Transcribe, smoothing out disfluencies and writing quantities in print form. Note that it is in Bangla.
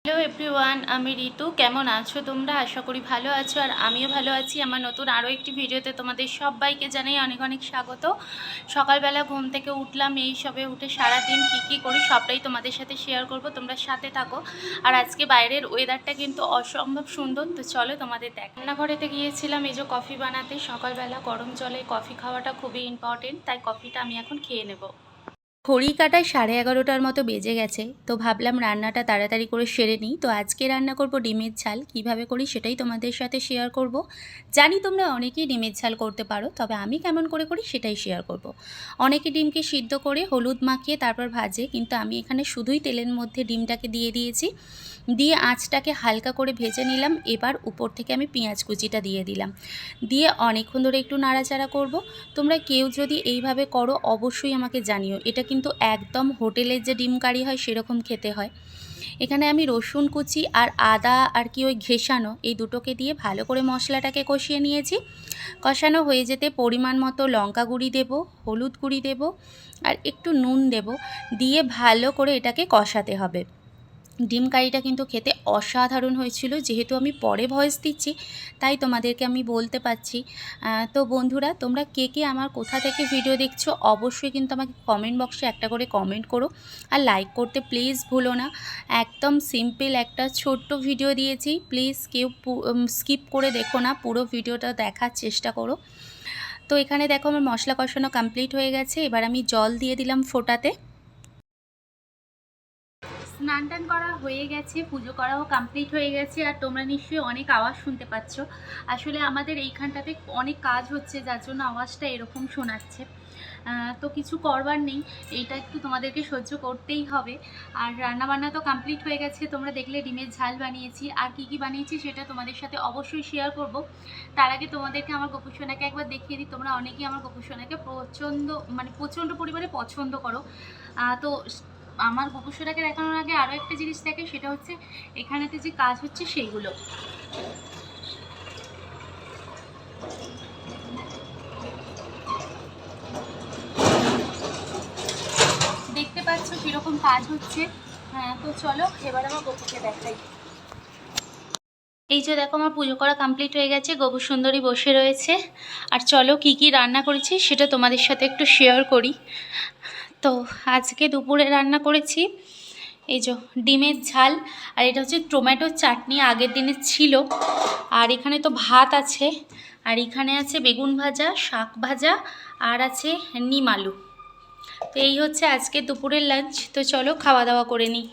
হ্যালো এভরিওয়ান, আমি ঋতু। কেমন আছো তোমরা? আশা করি ভালো আছো, আর আমিও ভালো আছি। আমার নতুন আরও একটি ভিডিওতে তোমাদের সবাইকে জানাই অনেক অনেক স্বাগত। সকালবেলা ঘুম থেকে উঠলাম, এই সবে উঠে সারাদিন কী করি সবটাই তোমাদের সাথে শেয়ার করব, তোমরা সাথে থাকো। আর আজকে বাইরের ওয়েদারটা কিন্তু অসম্ভব সুন্দর, তো চলো তোমাদের দেখ। রান্নাঘরেতে গিয়েছিলাম এই যে কফি বানাতে। সকালবেলা গরম জলে কফি খাওয়াটা খুবই ইম্পর্টেন্ট, তাই কফিটা আমি এখন খেয়ে নেব। ঘড়ি কাটায় 11:30টার মতো বেজে গেছে, তো ভাবলাম রান্নাটা তাড়াতাড়ি করে সেরে নিই। তো আজকে রান্না করব ডিমের ঝাল। কিভাবে করি সেটাই তোমাদের সাথে শেয়ার করব। জানি তোমরা অনেকেই ডিমের ঝাল করতে পারো, তবে আমি কেমন করে করি সেটাই শেয়ার করব। অনেকে ডিমকে সিদ্ধ করে হলুদ মাখিয়ে তারপর ভাজে, কিন্তু আমি এখানে শুধুই তেলের মধ্যে ডিমটাকে দিয়ে দিয়েছি। দিয়ে আঁচটাকে হালকা করে ভেজে নিলাম। এবার উপর থেকে আমি পেঁয়াজ কুচিটা দিয়ে দিলাম, দিয়ে অনেকক্ষণ ধরে একটু নাড়াচাড়া করব। তোমরা কেউ যদি এইভাবে করো অবশ্যই আমাকে জানিও। এটা কিন্তু একদম হোটেলের যে ডিম কারি হয় সেরকম খেতে হয়। এখানে আমি রসুন কুচি আর আদা আর কি ওই ঘেঁষানো, এই দুটোকে দিয়ে ভালো করে মশলাটাকে কষিয়ে নিয়েছি। কষানো হয়ে যেতে পরিমাণ মতো লঙ্কা গুঁড়ি দেব, হলুদ গুঁড়ি দেব, আর একটু নুন দেব। দিয়ে ভালো করে এটাকে কষাতে হবে। ডিম কারিটা কিন্তু খেতে অসাধারণ হয়েছিল। যেহেতু আমি পরে ভয়েস দিচ্ছি তাই তোমাদেরকে আমি বলতে পারছি। তো বন্ধুরা, তোমরা কে কে আমার কোথা থেকে ভিডিও দেখছো অবশ্যই কিন্তু আমাকে কমেন্ট বক্সে একটা করে কমেন্ট করো, আর লাইক করতে প্লিজ ভুলো না। একদম সিম্পল একটা ছোট্ট ভিডিও দিয়েছি, প্লিজ কেউ স্কিপ করে দেখো না, পুরো ভিডিওটা দেখার চেষ্টা করো। তো এখানে দেখো আমার মশলা কষানো কমপ্লিট হয়ে গেছে। এবার আমি জল দিয়ে দিলাম ফোটাতে। স্নান টান করা হয়ে গেছে, পুজো করাও কমপ্লিট হয়ে গেছে। আর তোমরা নিশ্চয়ই অনেক আওয়াজ শুনতে পাচ্ছ। আসলে আমাদের এইখানটাতে অনেক কাজ হচ্ছে, যার জন্য আওয়াজটা এরকম শোনাচ্ছে। তো কিছু করবার নেই, এইটা একটু তোমাদেরকে সহ্য করতেই হবে। আর রান্নাবান্না তো কমপ্লিট হয়ে গেছে। তোমরা দেখলে ডিমের ঝাল বানিয়েছি, আর কি কি বানিয়েছি সেটা তোমাদের সাথে অবশ্যই শেয়ার করব। তার আগে তোমাদেরকে আমার গোপুসোনাকে একবার দেখিয়ে দিই। তোমরা অনেকেই আমার গোপুসোনাকে প্রচণ্ড পরিমাণে পছন্দ করো। তো আমার গোপুসোনাকে দেখানোর আগে আরও একটা জিনিস দেখে, সেটা হচ্ছে এখানেতে যে কাজ হচ্ছে সেইগুলো। দেখতে পাচ্ছ কীরকম কাজ হচ্ছে। তো চলো এবার আমার গপুকে দেখাই। এই যে দেখো আমার পুজো করা কমপ্লিট হয়ে গেছে, গপু সুন্দরী বসে রয়েছে। আর চলো কি কি রান্না করেছি সেটা তোমাদের সাথে একটু শেয়ার করি। তো আজকে দুপুরে রান্না করেছি এই যে ডিমের ঝাল, আর এটা হচ্ছে টমেটোর চাটনি, আগের দিনের ছিল। আর এখানে তো ভাত আছে, আর এখানে আছে বেগুন ভাজা, শাক ভাজা, আর আছে নিম আলু। তো এই হচ্ছে আজকে দুপুরের লাঞ্চ। তো চলো খাওয়া দাওয়া করে নিই।